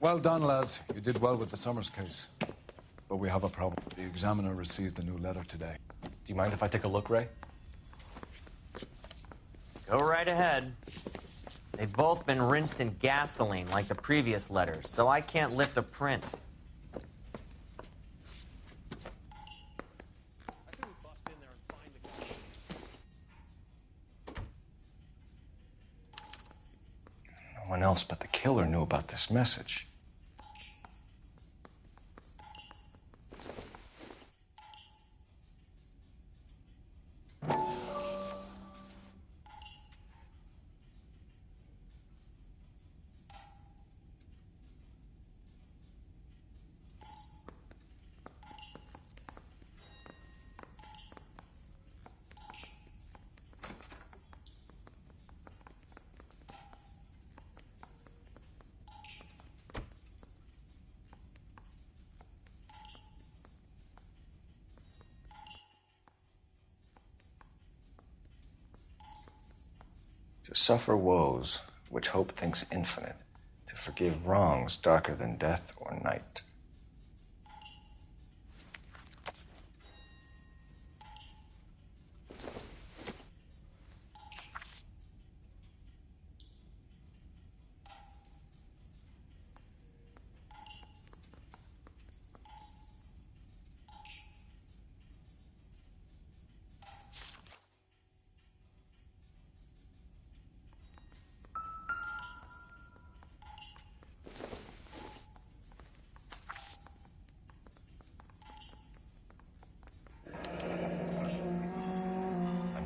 Well done, lads. You did well with the Summers case. But we have a problem. The examiner received a new letter today. Do you mind if I take a look, Ray? Go right ahead. They've both been rinsed in gasoline like the previous letters, so I can't lift a print. No one else but the killer knew about this message. To suffer woes which hope thinks infinite, to forgive wrongs darker than death or night.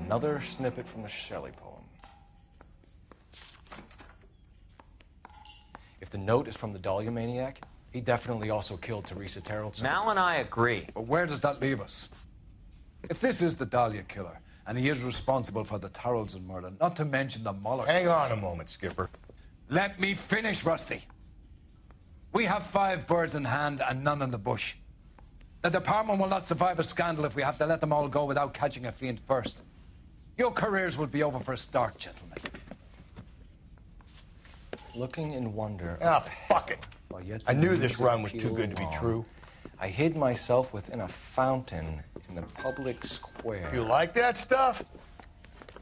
Another snippet from the Shelley poem. If the note is from the Dahlia maniac, he definitely also killed Teresa Terrellson. Mal and I agree. But where does that leave us? If this is the Dahlia killer, and he is responsible for the Tarrelson murder, not to mention the Muller Hang case. on a moment, Skipper. Let me finish, Rusty. We have 5 birds in hand and none in the bush. The department will not survive a scandal if we have to let them all go without catching a fiend first. Your careers will be over for a start, gentlemen. Looking in wonder. Ah, fuck it. While yet I the knew this music run was too good to be pealed true. along, I hid myself within a fountain in the public square. You like that stuff?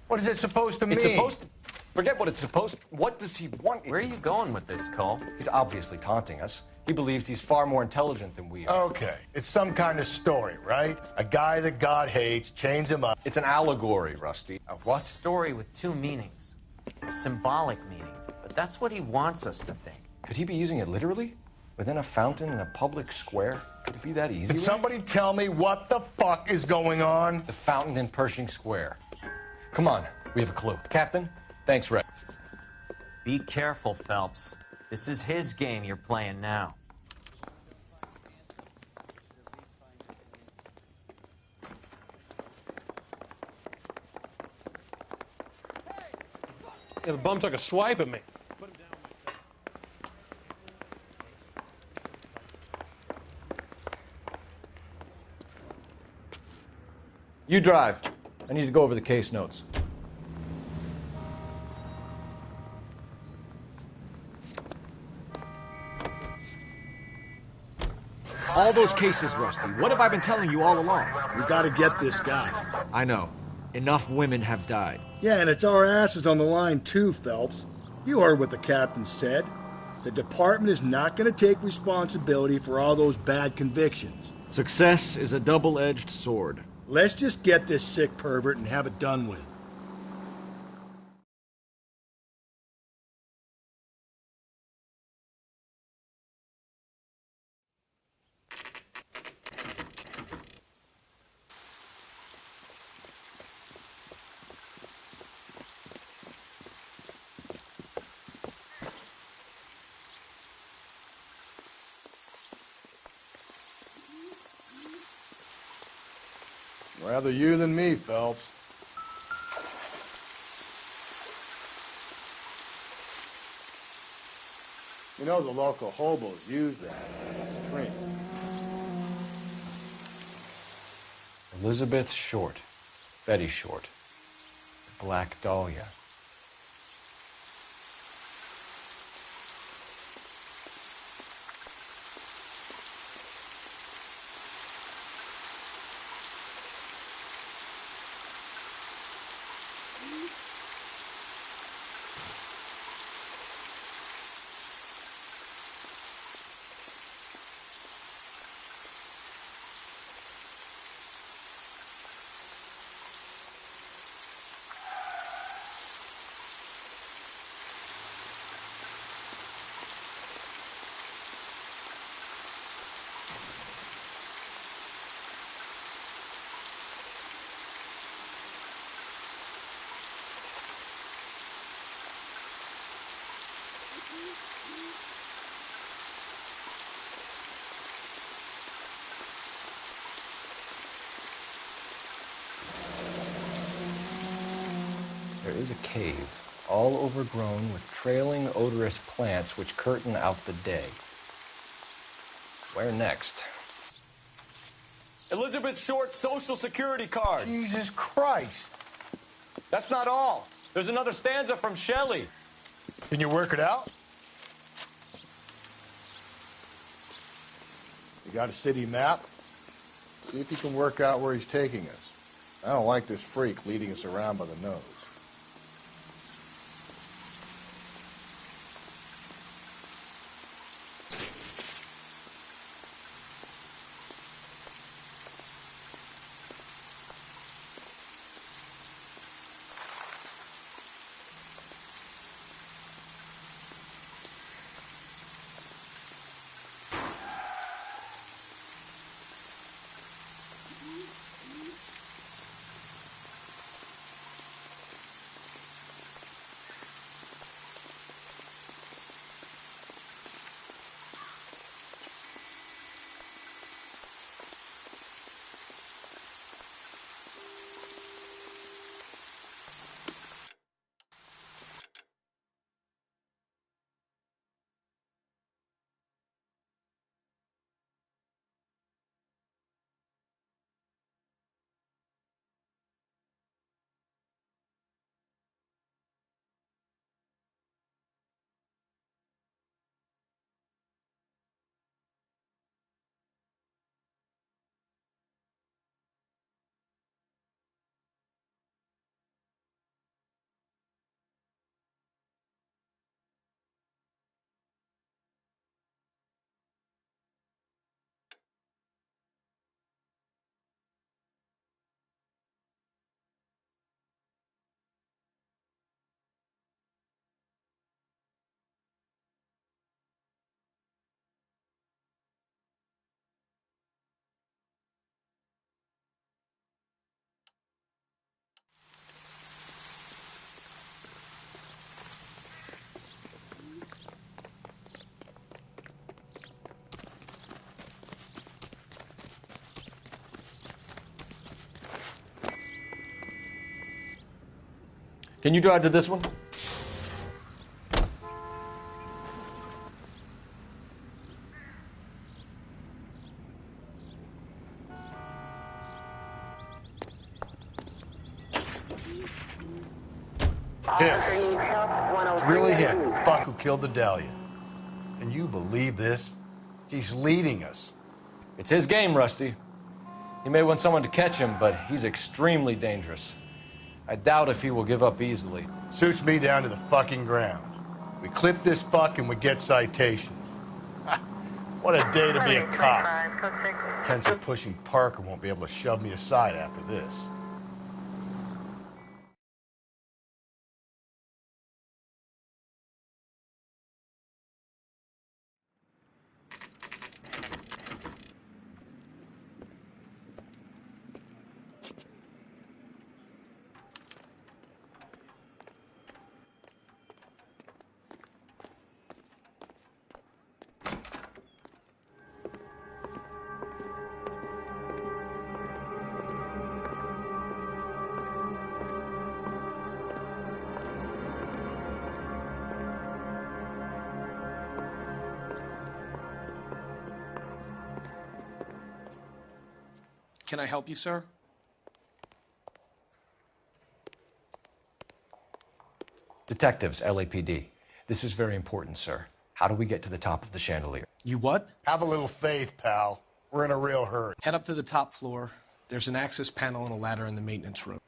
What is it supposed to mean? It's supposed to... Forget what it's supposed to... What does he want? Where are you going with this, Cole? He's obviously taunting us. He believes he's far more intelligent than we are. Okay, it's some kind of story, right? A guy that God hates, chains him up. It's an allegory, Rusty. A what? Story with 2 meanings. A symbolic meaning. But that's what he wants us to think. Could he be using it literally? Within a fountain in a public square? Could it be that easy? Can somebody tell me what the fuck is going on? The fountain in Pershing Square. Come on, we have a clue. Captain, thanks, Red. Be careful, Phelps. This is his game you're playing now. Yeah, the bum took a swipe at me. You drive. I need to go over the case notes. All those cases, Rusty. What have I been telling you all along? We gotta get this guy. I know. Enough women have died. Yeah, and it's our asses on the line too, Phelps. You heard what the captain said. The department is not gonna take responsibility for all those bad convictions. Success is a double-edged sword. Let's just get this sick pervert and have it done with. Rather you than me, Phelps. You know the local hobos use that as a drink. Elizabeth Short. Betty Short. The Black Dahlia. there is a cave, all overgrown with trailing, odorous plants which curtain out the day. Where next? Elizabeth Short's Social Security card. Jesus Christ. That's not all. There's another stanza from Shelley. Can you work it out? You got a city map? See if you can work out where he's taking us. I don't like this freak leading us around by the nose. Can you drive to this one? Him. It's really him, the fuck who killed the Dahlia. Can you believe this? He's leading us. It's his game, Rusty. He may want someone to catch him, but he's extremely dangerous. I doubt if he will give up easily. Suits me down to the fucking ground. We clip this fuck and we get citations. What a day to be a cop. Pencil pushing Parker won't be able to shove me aside after this. Can I help you, sir? Detectives, LAPD. This is very important, sir. How do we get to the top of the chandelier? You what? Have a little faith, pal. We're in a real hurry. Head up to the top floor. There's an access panel and a ladder in the maintenance room.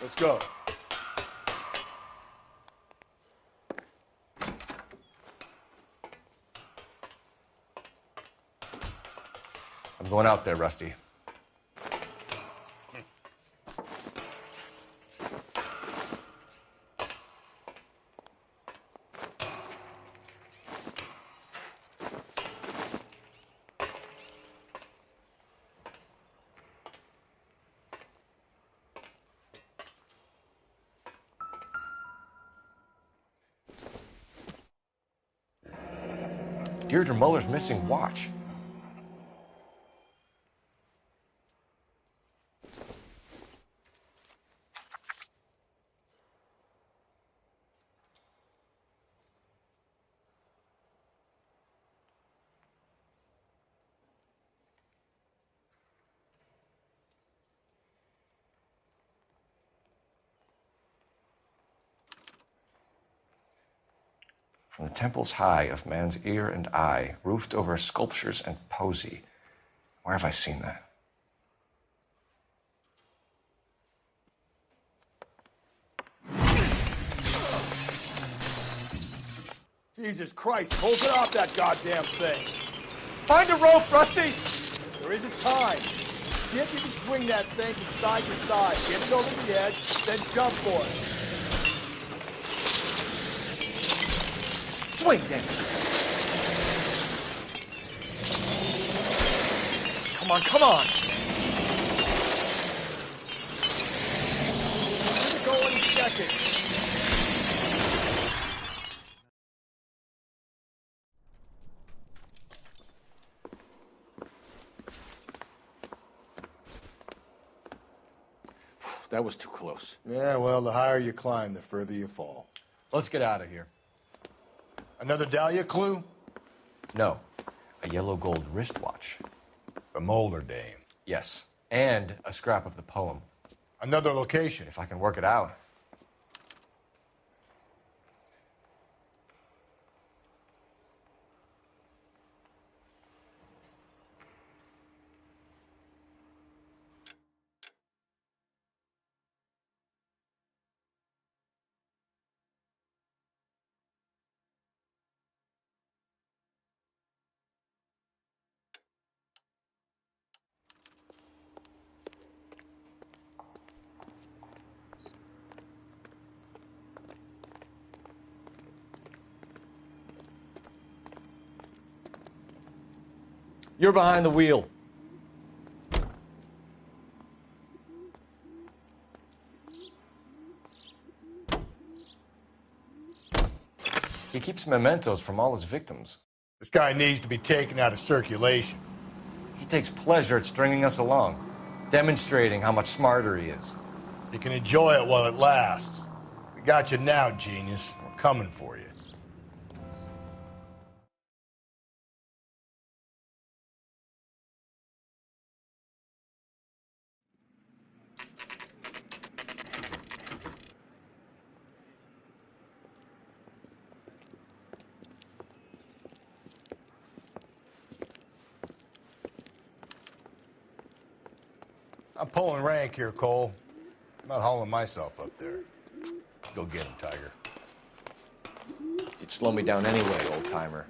Let's go. I'm going out there, Rusty. Deirdre Muller's missing watch. From the temples high of man's ear and eye, roofed over sculptures and poesy. Where have I seen that? Jesus Christ, hold it off that goddamn thing. Find a rope, Rusty! There isn't time. See if you can swing that thing from side to side. Get it over the edge, then jump for it. Swing, then. Come on, come on! Let it go any second. That was too close. Yeah, well, the higher you climb, the further you fall. Let's get out of here. Another Dahlia clue? No, a yellow gold wristwatch. The Molar Dame. Yes, and a scrap of the poem. Another location. If I can work it out. You're behind the wheel. He keeps mementos from all his victims. This guy needs to be taken out of circulation. He takes pleasure at stringing us along, demonstrating how much smarter he is. You can enjoy it while it lasts. We got you now, genius. We're coming for you. I'm pulling rank here, Cole. I'm not hauling myself up there. Go get him, Tiger. You'd slow me down anyway, old-timer.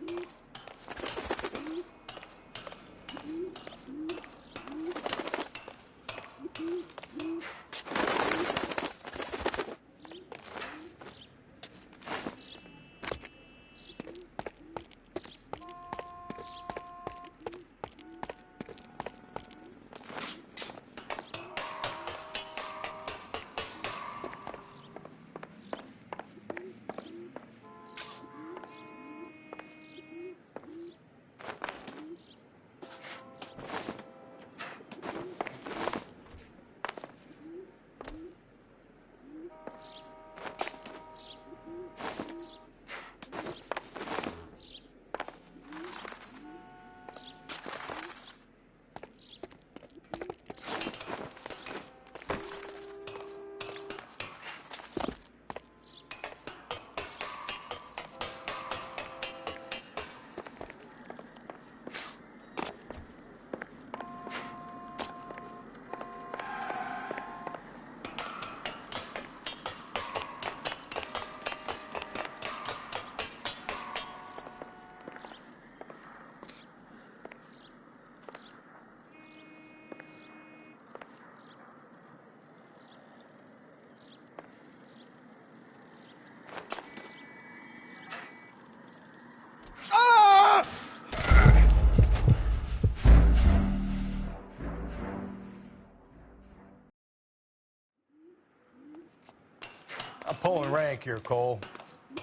not pulling rank here, Cole.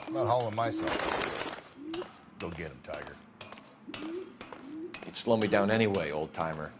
I'm not hauling myself. Go get him, Tiger. You'd slow me down anyway, old-timer.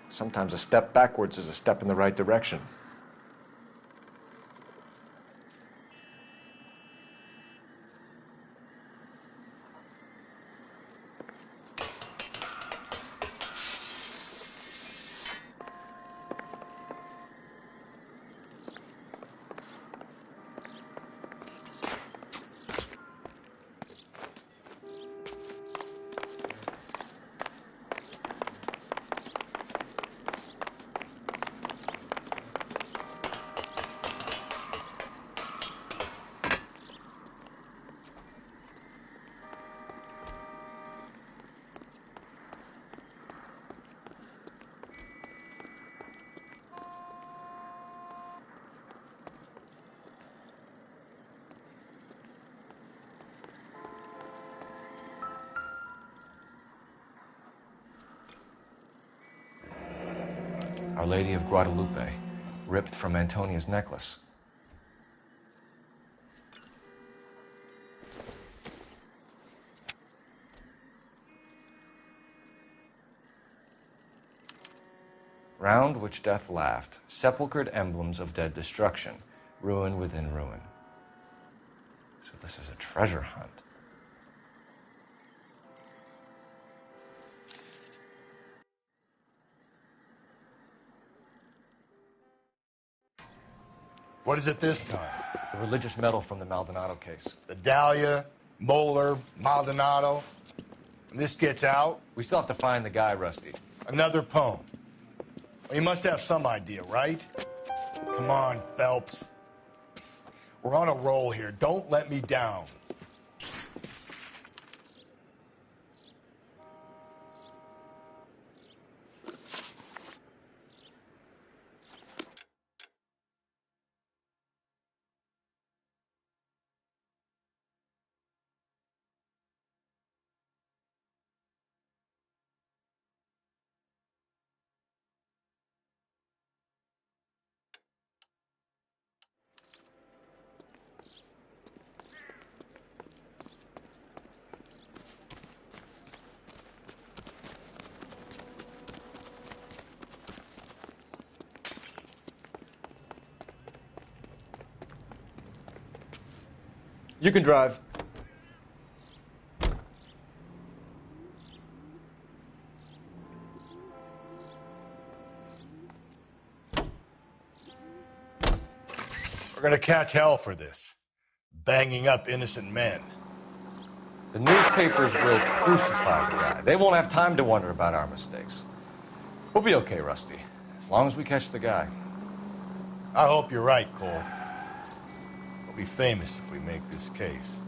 Sometimes a step backwards is a step in the right direction. Our Lady of Guadalupe, ripped from Antonia's necklace. Round which death laughed, sepulchred emblems of dead destruction, ruin within ruin. So this is a treasure hunt. What is it this time? The religious medal from the Maldonado case. The Dahlia, Moeller, Maldonado. When this gets out, We still have to find the guy, Rusty. another poem. Well, you must have some idea, right? Come on, Phelps. We're on a roll here. Don't let me down. You can drive. We're gonna catch hell for this. Banging up innocent men. The newspapers will crucify the guy. They won't have time to wonder about our mistakes. We'll be okay, Rusty, as long as we catch the guy. I hope you're right, Cole. We'll be famous if we make this case.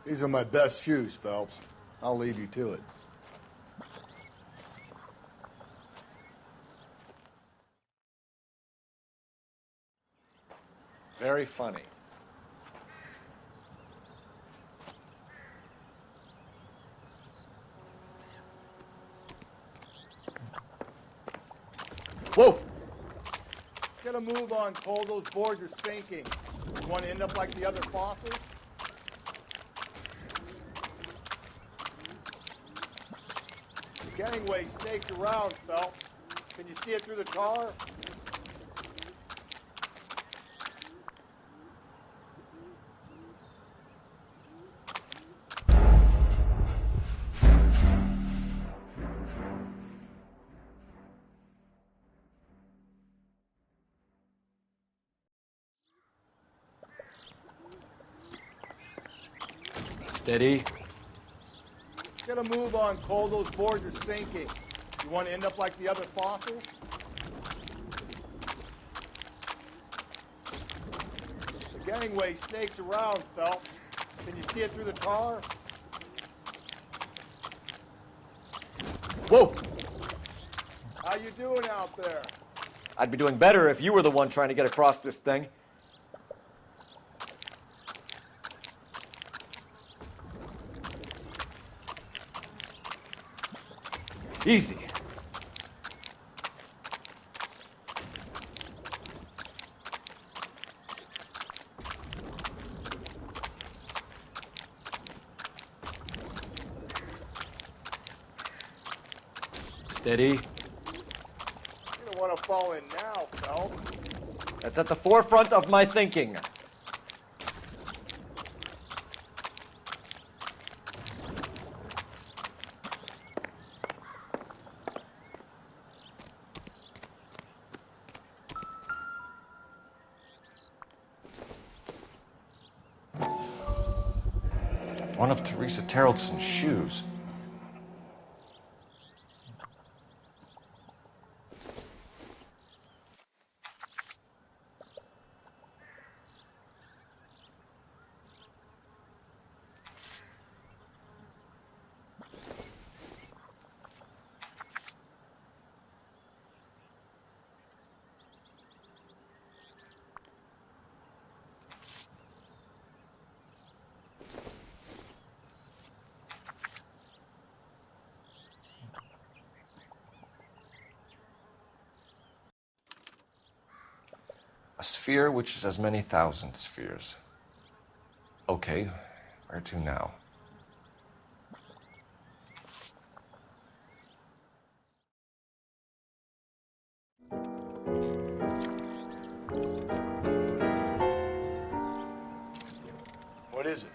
These are my best shoes, Phelps. I'll leave you to it. Very funny. Whoa! Get a move on, Cole. Those boards are sinking. You want to end up like the other fossils? The gangway snakes around, Phelps. Can you see it through the tar? Steady. Get a move on, Cole. Those boards are sinking. You want to end up like the other fossils? The gangway snakes around, Phelps. Can you see it through the tar? Whoa! How you doing out there? I'd be doing better if you were the one trying to get across this thing. Easy. Steady. You don't want to fall in now, Phelps. That's at the forefront of my thinking. One of Teresa Terreldson's shoes. A sphere which is as many thousand spheres. Okay, where to now? What is it?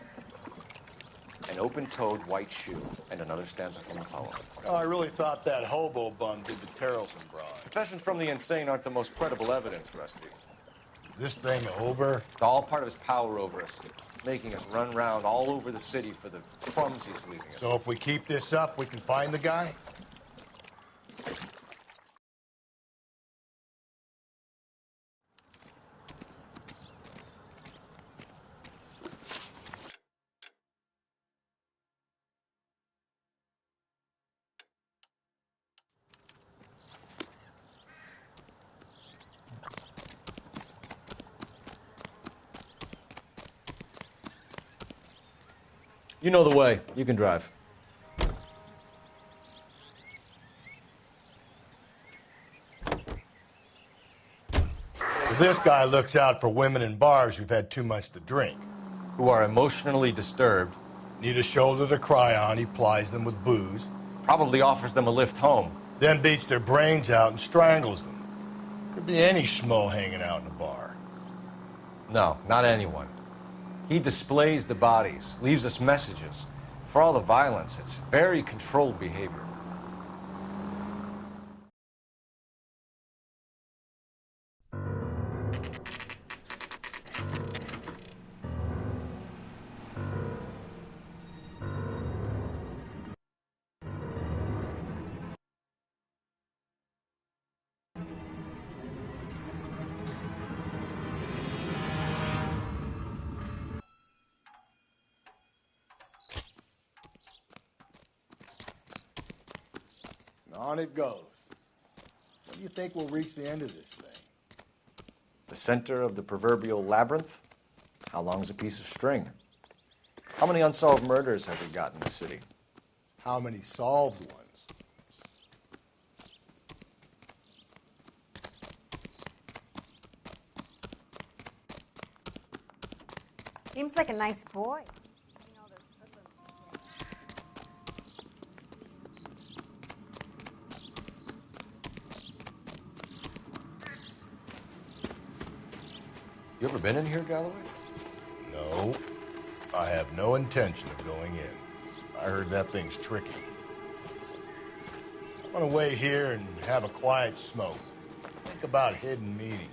An open-toed white shoe and another stanza from the poem. Oh, I really thought that hobo bum did the Terrelson broad. Confessions from the insane aren't the most credible evidence, Rusty. Is this thing over? It's all part of his power over us, making us run round all over the city for the crumbs he's leaving us. So if we keep this up, we can find the guy? You know the way. You can drive. This guy looks out for women in bars who've had too much to drink. Who are emotionally disturbed. Need a shoulder to cry on, he plies them with booze. Probably offers them a lift home. Then beats their brains out and strangles them. Could be any schmo hanging out in a bar. No, not anyone. He displays the bodies, leaves us messages. For all the violence, it's very controlled behavior. On it goes. When do you think we'll reach the end of this thing? The center of the proverbial labyrinth? How long's a piece of string? How many unsolved murders have we got in the city? How many solved ones? Seems like a nice boy. You ever been in here, Galloway? No. I have no intention of going in. I heard that thing's tricky. I'm gonna wait here and have a quiet smoke. Think about hidden meetings.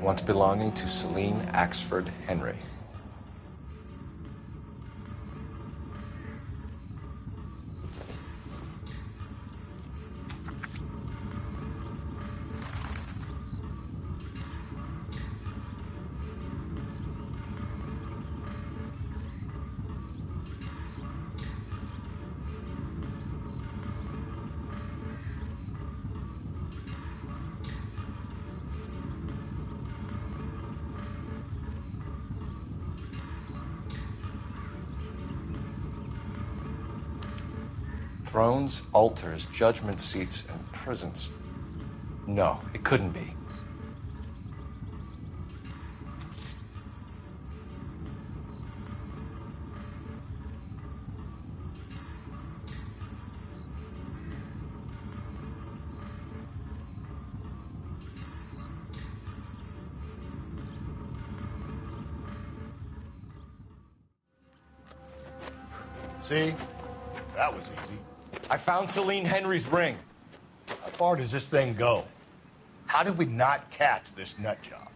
Once belonging to Celine Axford Henry. Thrones, altars, judgment seats, and prisons. No, it couldn't be. See? That was easy. I found Celine Henry's ring. How far does this thing go? How did we not catch this nut job?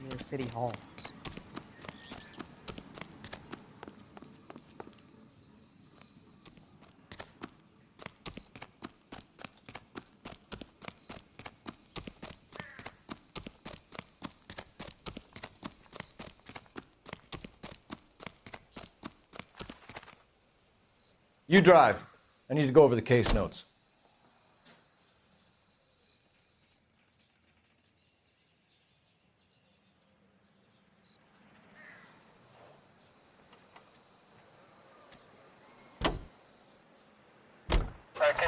Near City Hall. You drive. I need to go over the case notes.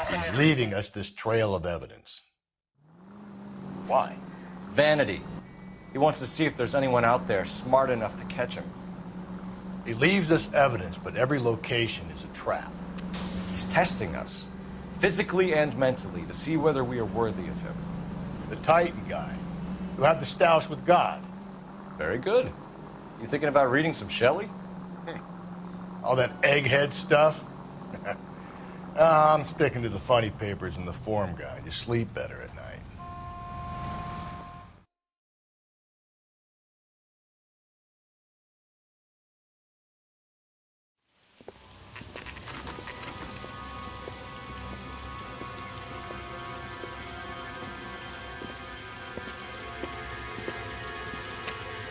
He's leaving us this trail of evidence. Why? Vanity. He wants to see if there's anyone out there smart enough to catch him. He leaves us evidence, but every location is a trap. He's testing us, physically and mentally, to see whether we are worthy of him. The Titan guy. You have the stoush with God. Very good. You thinking about reading some Shelley? All that egghead stuff? I'm sticking to the funny papers and the form guide. You sleep better at night.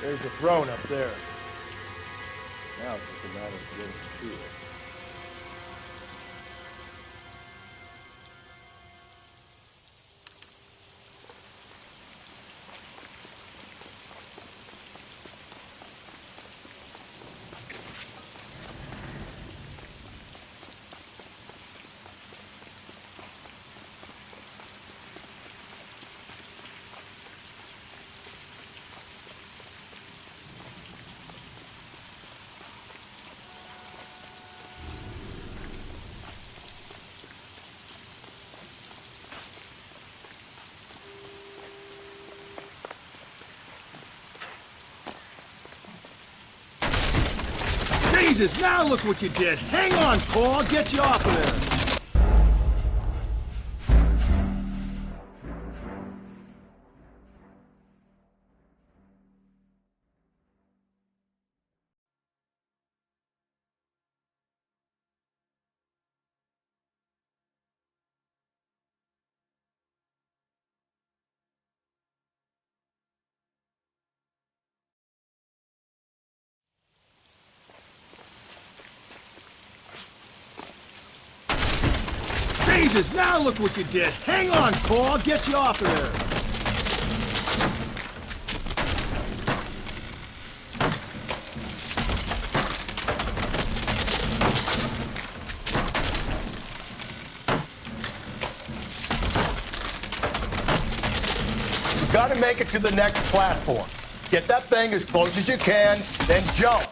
There's the throne up there. Now it's just a matter of getting to it. Jesus, now look what you did. Hang on, Paul. I'll get you off of there. Jesus, now look what you did. Hang on, Paul. I'll get you off of there. You've got to make it to the next platform. Get that thing as close as you can, then jump.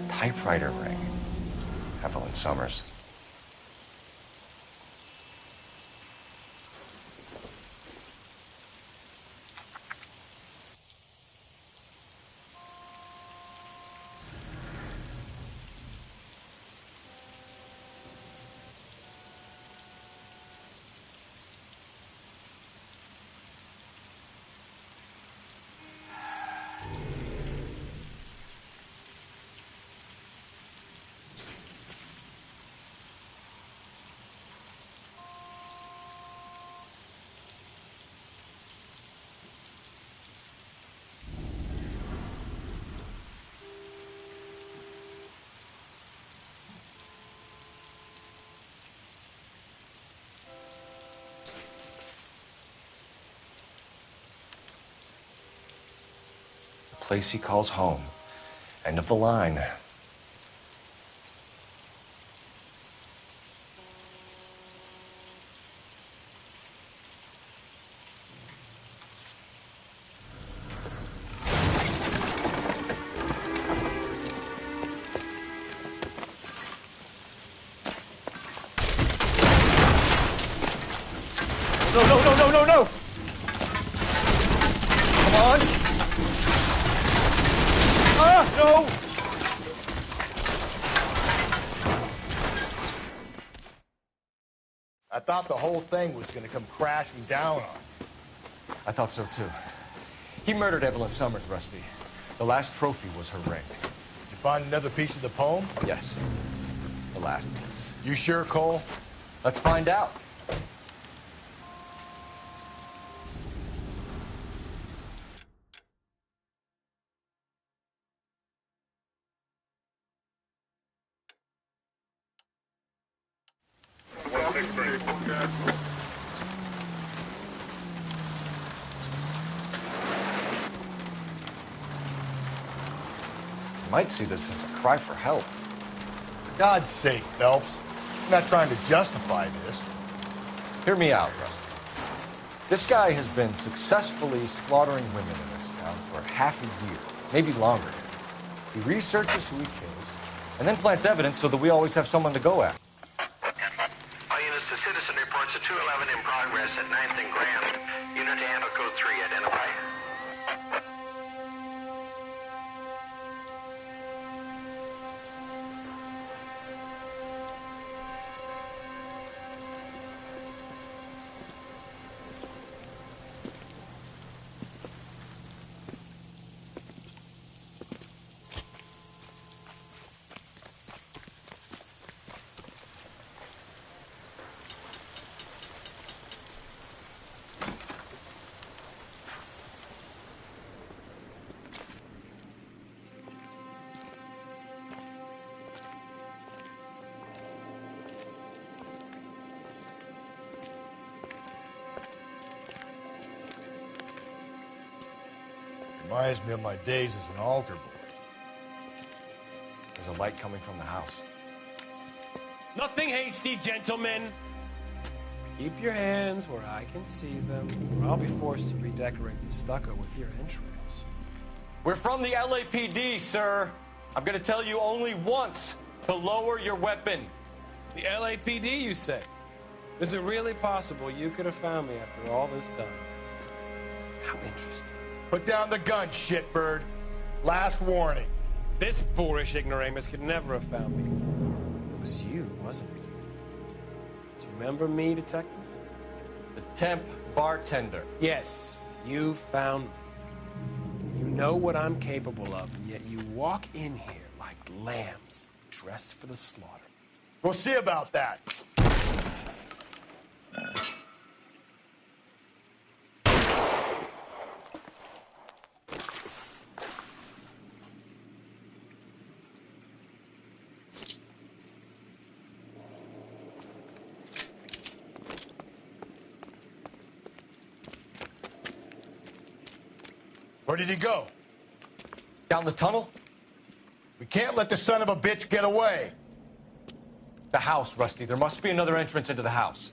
Typewriter ring. Evelyn Summers. Place he calls home. End of the line. no, no! Come on! Ah, no! I thought the whole thing was gonna come crashing down on you. I thought so, too. He murdered Evelyn Summers, Rusty. The last trophy was her ring. You find another piece of the poem? Yes. The last piece. You sure, Cole? Let's find out. You might see this as a cry for help. For God's sake, Phelps. I'm not trying to justify this. Hear me out, Rusty. This guy has been successfully slaughtering women in this town for half a year, maybe longer. He researches who he kills, and then plants evidence so that we always have someone to go at. All units, the citizen reports a 211 in progress at 9th and Grand. Unit to handle code 3, identify. Reminds me of my days as an altar boy. There's a light coming from the house. Nothing hasty, gentlemen. Keep your hands where I can see them, or I'll be forced to redecorate the stucco with your entrails. We're from the LAPD, sir. I'm gonna tell you only once to lower your weapon. The LAPD, you say? Is it really possible you could have found me after all this time? How interesting. Put down the gun, shitbird. Last warning. This boorish ignoramus could never have found me. It was you, wasn't it? Do you remember me, detective? The temp bartender. Yes, you found me. You know what I'm capable of, and yet you walk in here like lambs dressed for the slaughter. We'll see about that. Where did he go? Down the tunnel? We can't let the son of a bitch get away. The house, Rusty. There must be another entrance into the house.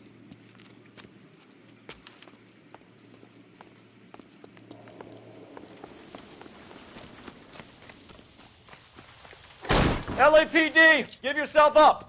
LAPD, give yourself up.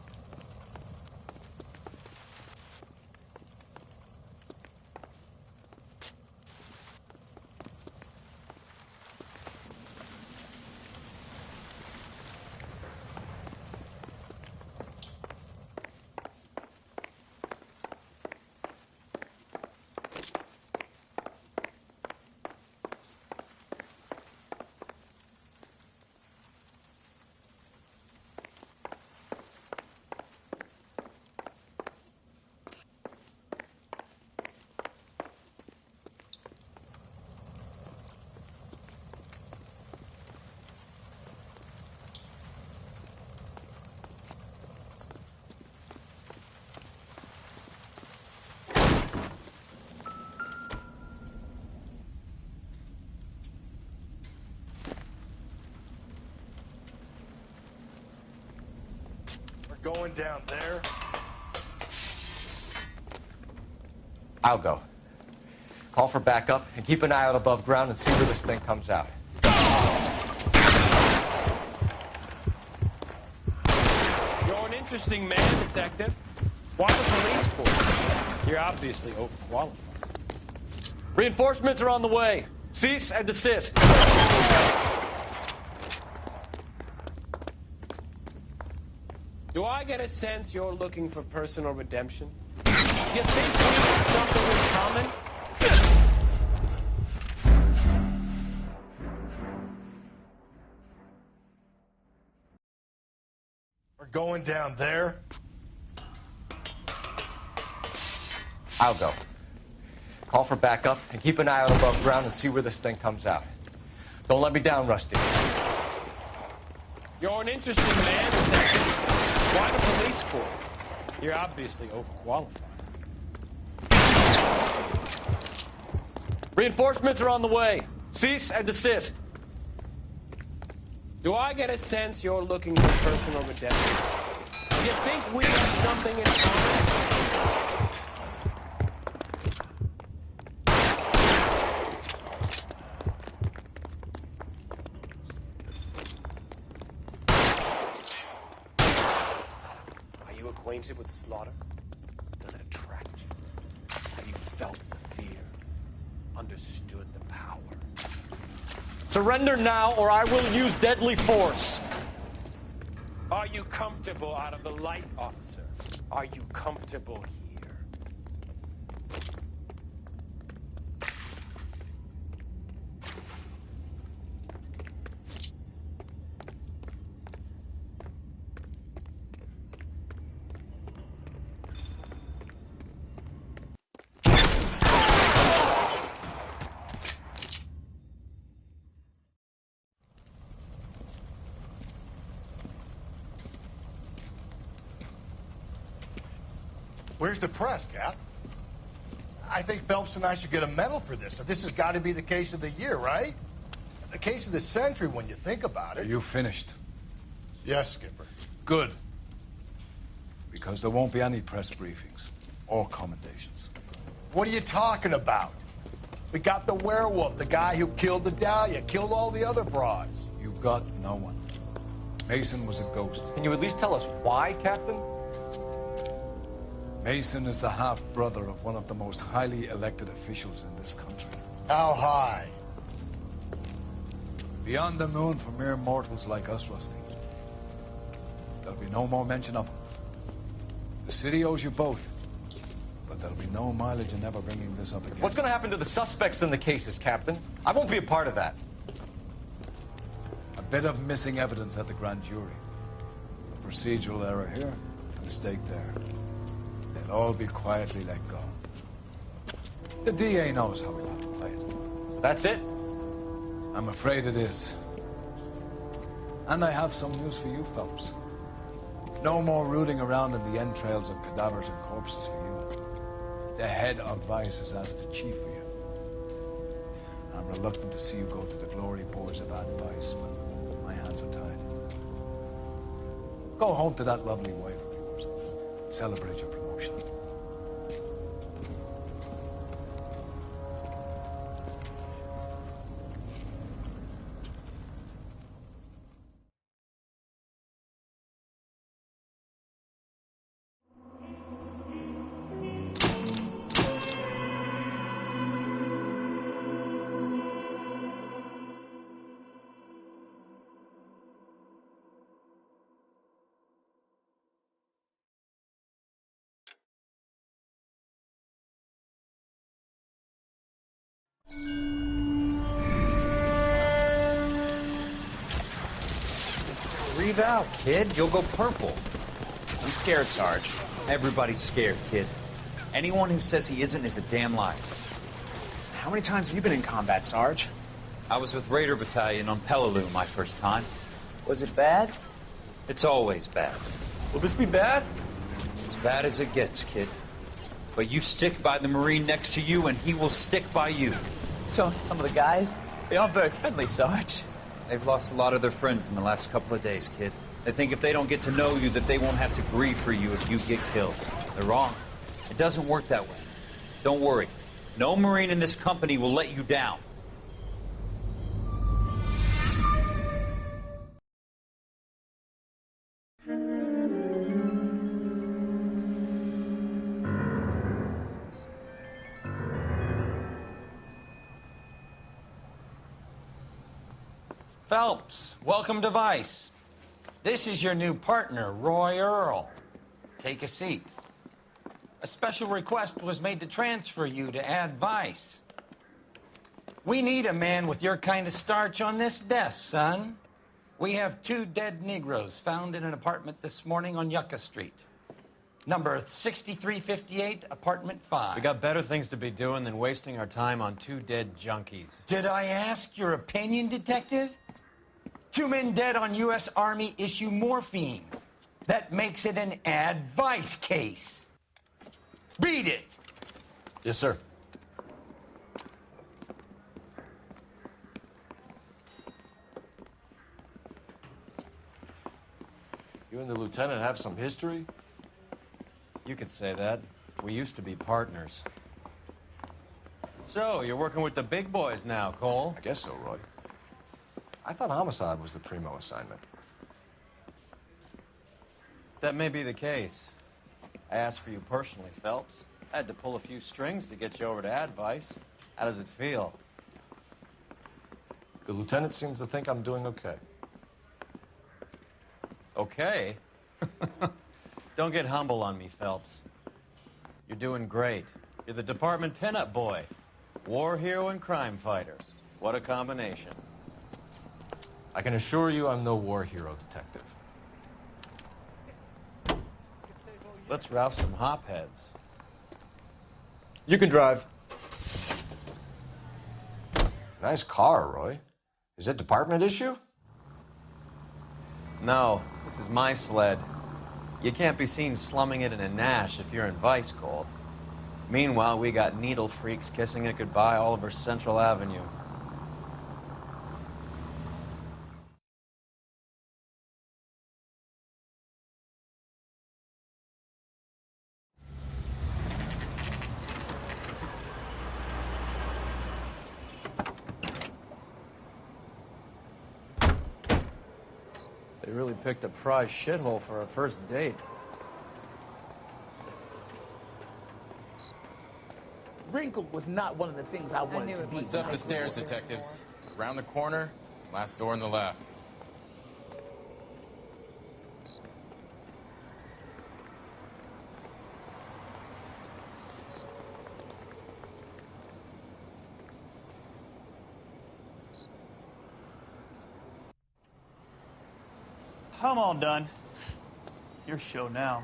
Going down there? I'll go. Call for backup and keep an eye out above ground and see where this thing comes out. You're an interesting man, detective. Why the police force? You're obviously overqualified. Reinforcements are on the way. Cease and desist. Do I get a sense you're looking for personal redemption? You think we have something in common? We're going down there. I'll go. Call for backup and keep an eye out above ground and see where this thing comes out. Don't let me down, Rusty. You're an interesting man. Why the police force? You're obviously overqualified. Reinforcements are on the way. Cease and desist. Do I get a sense you're looking for personal redemption? You think we have something in common? Acquainted with slaughter? Does it attract you? Have you felt the fear? Understood the power? Surrender now, or I will use deadly force. Are you comfortable out of the light, officer? Are you comfortable here? Where's the press, Cap? I think Phelps and I should get a medal for this. This has got to be the case of the year, right? The case of the century when you think about it. Are you finished? Yes, Skipper. Good. Because there won't be any press briefings or commendations. What are you talking about? We got the werewolf, the guy who killed the Dahlia, killed all the other broads. You got no one. Mason was a ghost. Can you at least tell us why, Captain? Mason is the half-brother of one of the most highly elected officials in this country. How high? Beyond the moon for mere mortals like us, Rusty. There'll be no more mention of him. The city owes you both. But there'll be no mileage in ever bringing this up again. What's going to happen to the suspects in the cases, Captain? I won't be a part of that. A bit of missing evidence at the grand jury. A procedural error here, a mistake there. They'll all be quietly let go. The DA knows how we have to play it. That's it? I'm afraid it is. And I have some news for you, Phelps. No more rooting around in the entrails of cadavers and corpses for you. The head of Vice has asked the chief for you. I'm reluctant to see you go to the glory boards of advice, but my hands are tied. Go home to that lovely wife of yours. Celebrate your promotion. Breathe out, kid. You'll go purple. I'm scared, Sarge. Everybody's scared, kid. Anyone who says he isn't is a damn liar. How many times have you been in combat, Sarge? I was with Raider Battalion on Peleliu my first time. Was it bad? It's always bad. Will this be bad? As bad as it gets, kid. But you stick by the Marine next to you, and he will stick by you. So, some of the guys, they aren't very friendly, Sarge. They've lost a lot of their friends in the last couple of days, kid. They think if they don't get to know you, that they won't have to grieve for you if you get killed. They're wrong. It doesn't work that way. Don't worry. No Marine in this company will let you down. Phelps, welcome to Vice. This is your new partner, Roy Earl. Take a seat. A special request was made to transfer you to Ad Vice. We need a man with your kind of starch on this desk, son. We have 2 dead Negroes found in an apartment this morning on Yucca Street. Number 6358, apartment 5. We got better things to be doing than wasting our time on 2 dead junkies. Did I ask your opinion, detective? 2 men dead on U.S. Army issue morphine. That makes it an advice case. Beat it! Yes, sir. You and the lieutenant have some history? You could say that. We used to be partners. So, you're working with the big boys now, Cole? I guess so, Roy. I thought homicide was the primo assignment. That may be the case. I asked for you personally, Phelps. I had to pull a few strings to get you over to Advice. How does it feel? The lieutenant seems to think I'm doing okay. Okay? Don't get humble on me, Phelps. You're doing great. You're the department pinup boy. War hero and crime fighter. What a combination. I can assure you I'm no war hero, detective. Let's rouse some hopheads. You can drive. Nice car, Roy. Is it department issue? No, this is my sled. You can't be seen slumming it in a Nash if you're in Vice, Cole. Meanwhile, we got needle freaks kissing it goodbye all over Central Avenue. They really picked a prize shithole for a first date. Wrinkle was not one of the things I wanted to be. It's up the stairs, detectives. Around the corner, last door on the left. I'm all done. Your show now.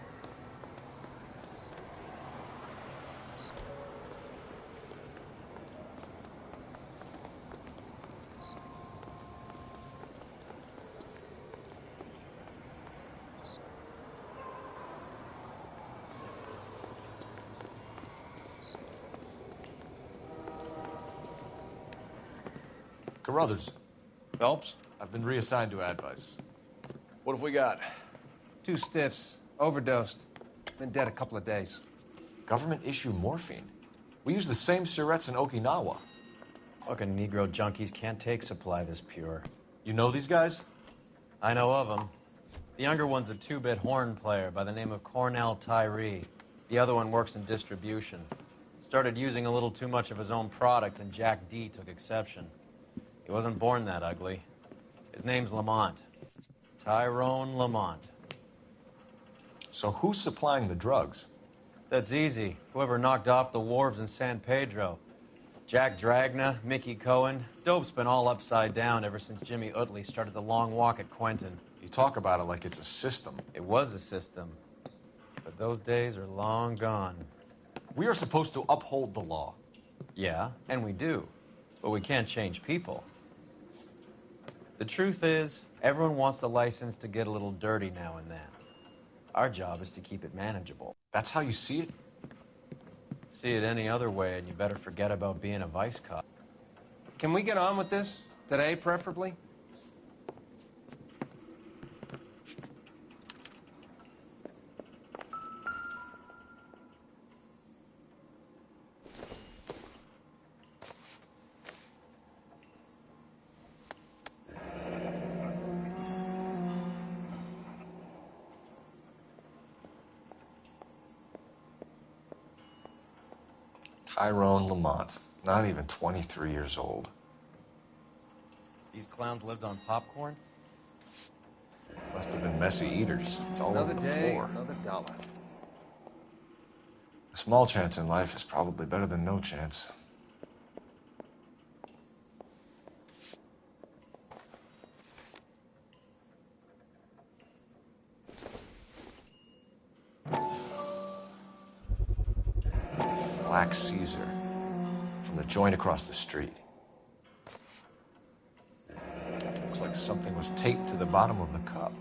Carruthers. Phelps? I've been reassigned to Advice. What have we got? 2 stiffs. Overdosed. Been dead a couple of days. Government issue morphine. We use the same syrettes in Okinawa. Fucking Negro junkies can't take supply this pure. You know these guys? I know of them. The younger one's a 2-bit horn player by the name of Cornell Tyree. The other one works in distribution. Started using a little too much of his own product, and Jack D took exception. He wasn't born that ugly. His name's Lamont. Tyrone Lamont. So who's supplying the drugs? That's easy. Whoever knocked off the wharves in San Pedro. Jack Dragna, Mickey Cohen. Dope's been all upside down ever since Jimmy Utley started the long walk at Quentin. You talk about it like it's a system. It was a system. But those days are long gone. We are supposed to uphold the law. Yeah, and we do. But we can't change people. The truth is, everyone wants a license to get a little dirty now and then. Our job is to keep it manageable. That's how you see it? See it any other way, and you better forget about being a vice cop. Can we get on with this? Today, preferably? Tyrone Lamont, not even 23 years old. These clowns lived on popcorn? Must have been messy eaters. It's all over the floor. Another dollar. A small chance in life is probably better than no chance. Black Caesar from the joint across the street. Looks like something was taped to the bottom of the cup.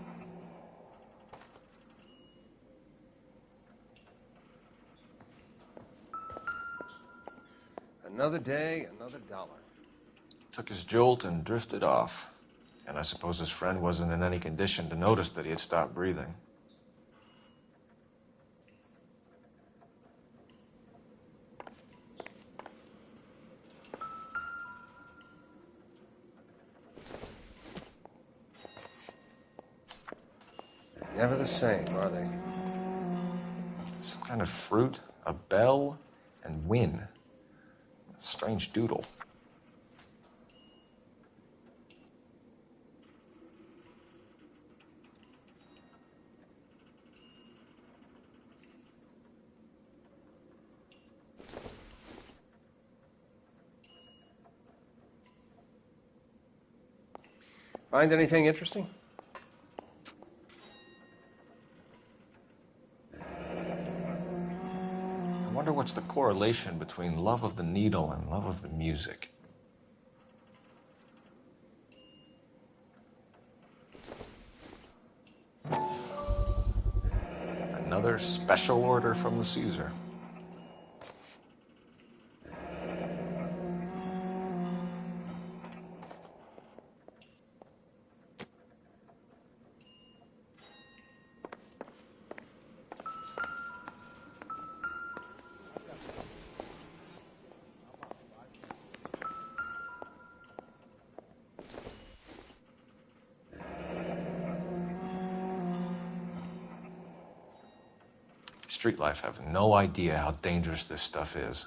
Another day, another dollar. Took his jolt and drifted off. And I suppose his friend wasn't in any condition to notice that he had stopped breathing. Never the same, are they? Some kind of fruit, a bell, and win. A strange doodle. Find anything interesting? I wonder what's the correlation between love of the needle and love of the music. Another special order from the Caesar. Street life have no idea how dangerous this stuff is.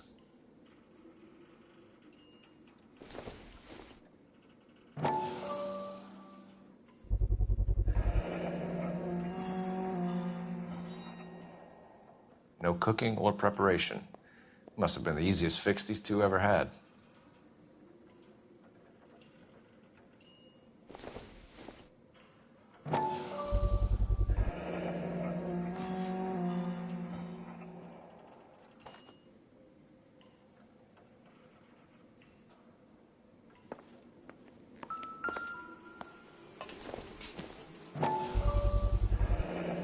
No cooking or preparation. Must have been the easiest fix these two ever had.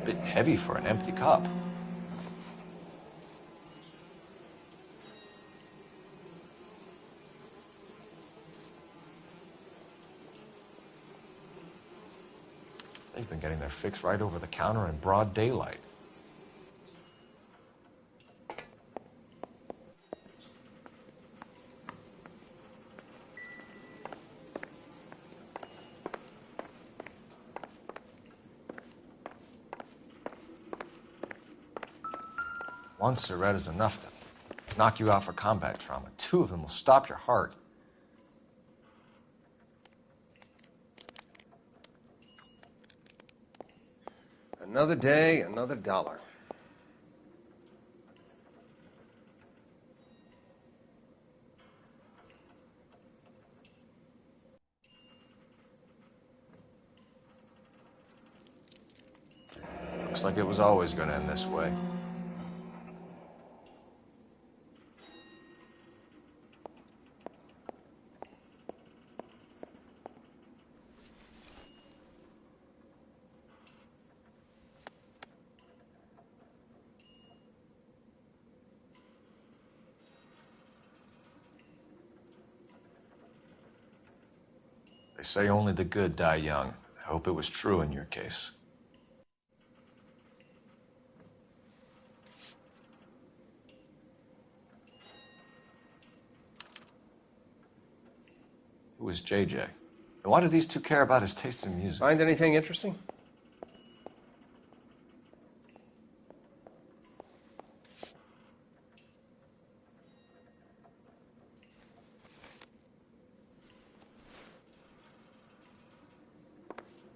Bit heavy for an empty cup. They've been getting their fix right over the counter in broad daylight. One cigarette is enough to knock you out for combat trauma. Two of them will stop your heart. Another day, another dollar. Looks like it was always going to end this way. They say only the good die young. I hope it was true in your case. Who was JJ? And why did these two care about his taste in music? Find anything interesting?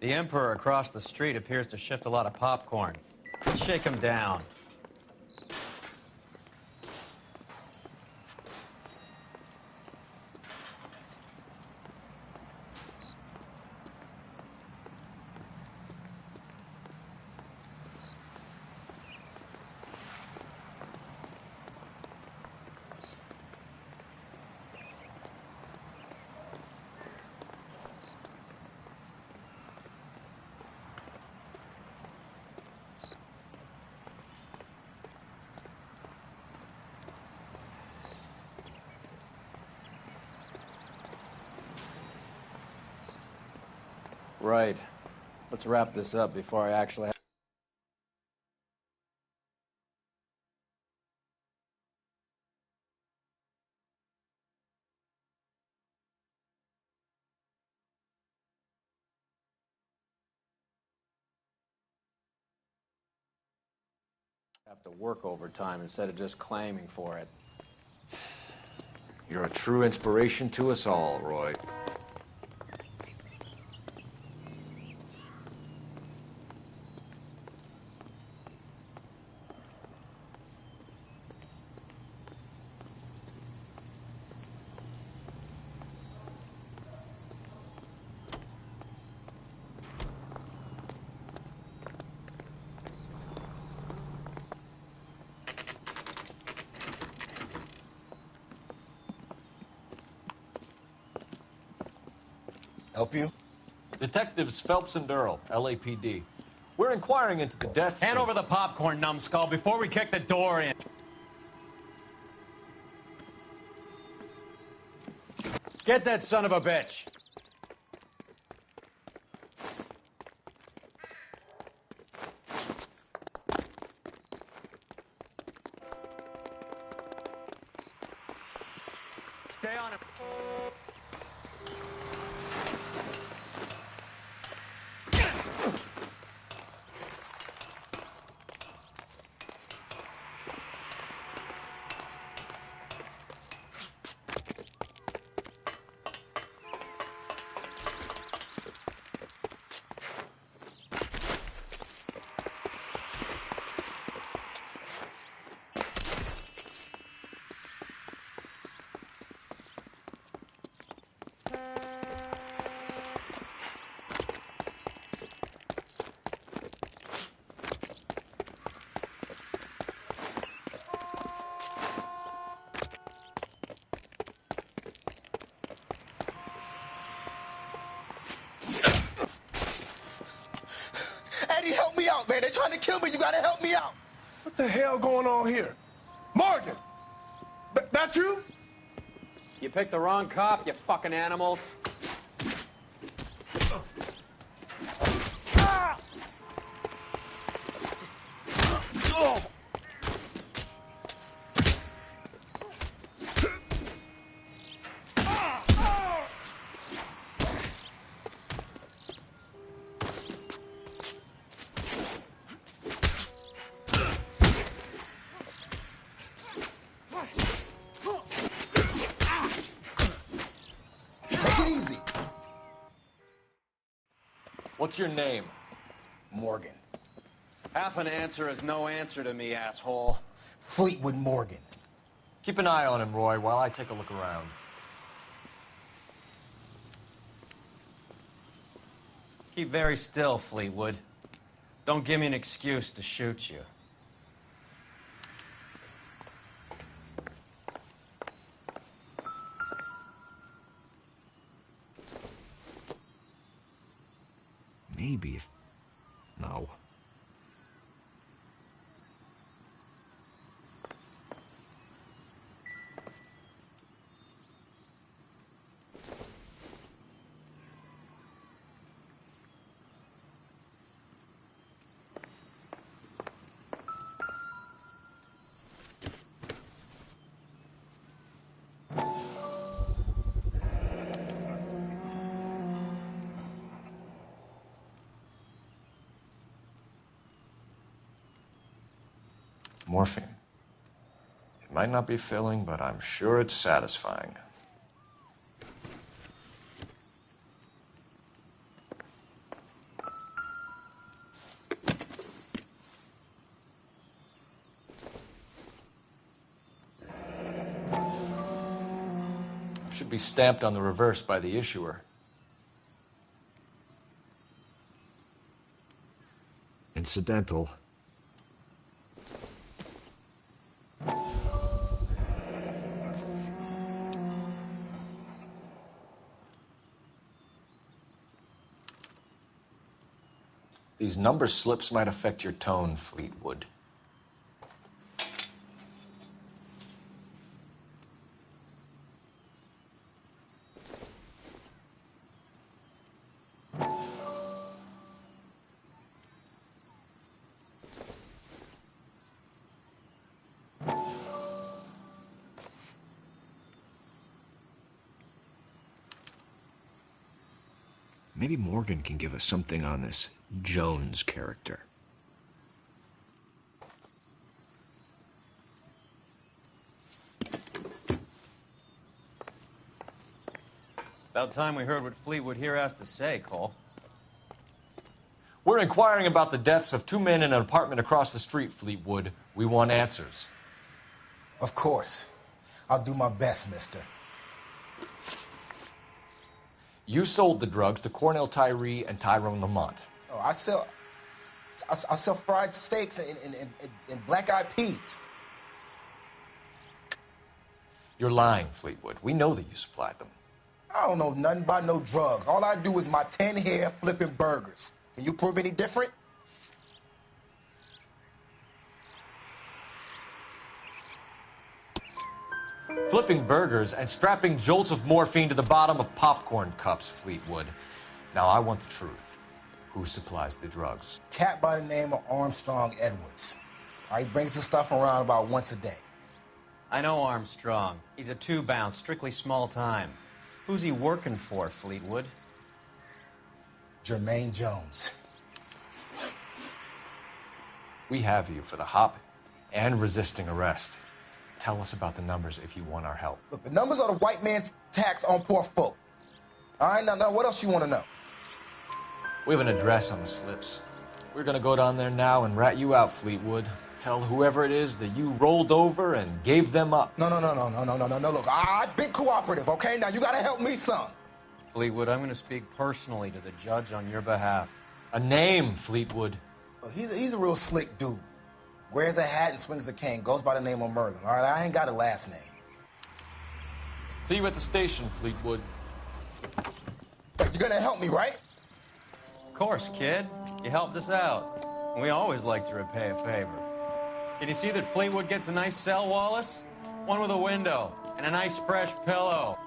The Emperor across the street appears to shift a lot of popcorn. Let's shake him down. Right. Let's wrap this up before I actually have to work overtime instead of just claiming for it. You're a true inspiration to us all, Roy. Help you? Detectives Phelps and Earl, LAPD. We're inquiring into the deaths Hand of... over the popcorn, numbskull, before we kick the door in. Get that son of a bitch. Stay on him. Eddie, help me out, man. They're trying to kill me. You gotta help me out. What the hell going on here? Morgan! That you? You picked the wrong cop, you fucking animals. Take it easy. What's your name? Morgan. Half an answer is no answer to me, asshole. Fleetwood Morgan. Keep an eye on him, Roy, while I take a look around. Keep very still, Fleetwood. Don't give me an excuse to shoot you. Maybe if... No. Morphine. It might not be filling, but I'm sure it's satisfying. Should be stamped on the reverse by the issuer. Incidental. These number slips might affect your tone, Fleetwood. Maybe Morgan can give us something on this Jones character. About time we heard what Fleetwood here has to say, Cole. We're inquiring about the deaths of 2 men in an apartment across the street, Fleetwood. We want answers. Of course. I'll do my best, mister. You sold the drugs to Cornell Tyree and Tyrone Lamont. Oh, I sell fried steaks and black-eyed peas. You're lying, Fleetwood. We know that you supplied them. I don't know nothing about no drugs. All I do is my 10 hair flipping burgers. Can you prove any different? Flipping burgers and strapping jolts of morphine to the bottom of popcorn cups, Fleetwood. Now, I want the truth. Who supplies the drugs? Cat by the name of Armstrong Edwards. He brings the stuff around about once a day. I know Armstrong. He's a two-bounce, strictly small time. Who's he working for, Fleetwood? Jermaine Jones. We have you for the hop and resisting arrest. Tell us about the numbers if you want our help. Look, the numbers are the white man's tax on poor folk. All right, now what else you want to know? We have an address on the slips. We're gonna go down there now and rat you out, Fleetwood. Tell whoever it is that you rolled over and gave them up. No. Look, I've been cooperative, okay? Now you gotta help me some. Fleetwood, I'm gonna speak personally to the judge on your behalf. A name, Fleetwood. Look, he's a real slick dude. Wears a hat and swings a cane. Goes by the name of Merlin. All right, I ain't got a last name. See you at the station, Fleetwood. But you're gonna help me, right? Of course, kid. You helped us out. And we always like to repay a favor. Did you see that Fleetwood gets a nice cell, Wallace? One with a window and a nice fresh pillow.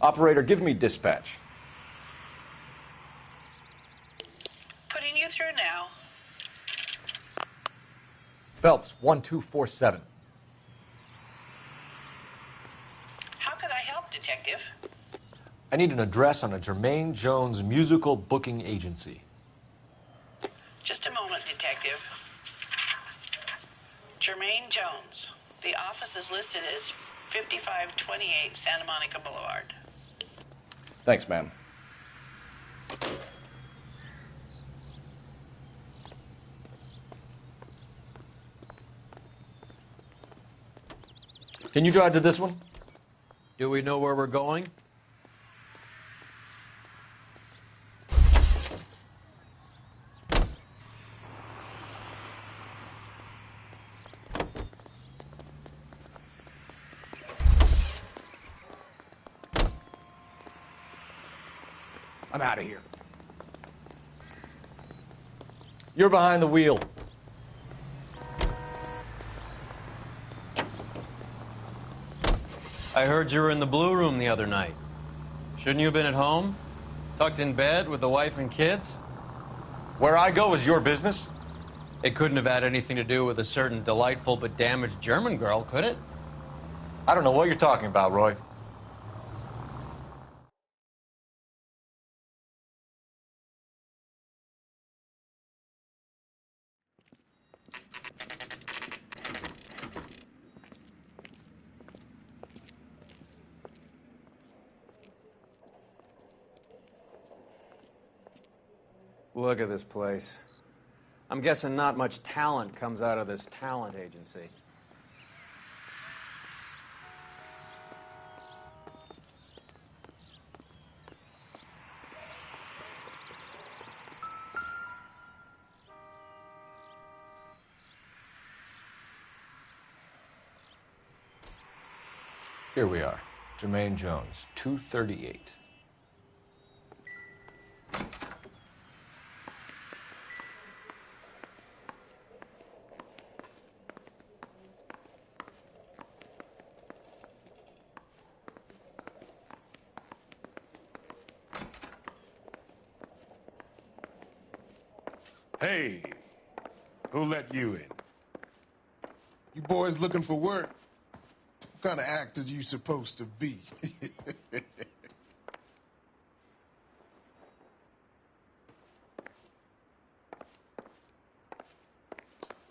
Operator, give me dispatch. Putting you through now. Phelps, 1247. How could I help, Detective? I need an address on a Jermaine Jones musical booking agency. Just a moment, Detective. Jermaine Jones. The office is listed as 5528 Santa Monica Boulevard. Thanks, ma'am. Can you drive to this one? Do we know where we're going? I'm out of here. You're behind the wheel. I heard you were in the Blue Room the other night. Shouldn't you have been at home? Tucked in bed with the wife and kids? Where I go is your business? It couldn't have had anything to do with a certain delightful but damaged German girl, could it? I don't know what you're talking about, Roy. Look at this place. I'm guessing not much talent comes out of this talent agency. Here we are. Jermaine Jones, 238. Hey, who let you in? You boys looking for work? What kind of actor you supposed to be?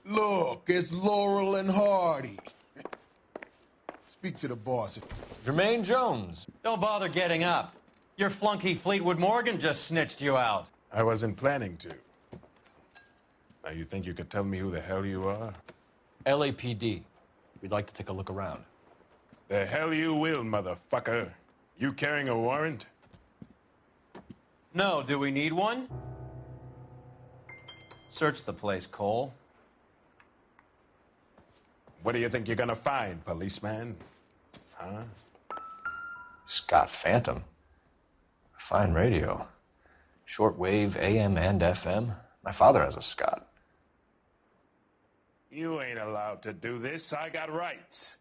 Look, it's Laurel and Hardy. Speak to the boss. Jermaine Jones. Don't bother getting up. Your flunky Fleetwood Morgan just snitched you out. I wasn't planning to. Now you think you could tell me who the hell you are? LAPD. We'd like to take a look around. The hell you will, motherfucker. You carrying a warrant? No, do we need one? Search the place, Cole. What do you think you're gonna find, policeman? Huh? Scott Phantom. Fine radio. Shortwave, AM and FM. My father has a Scott. You ain't allowed to do this. I got rights.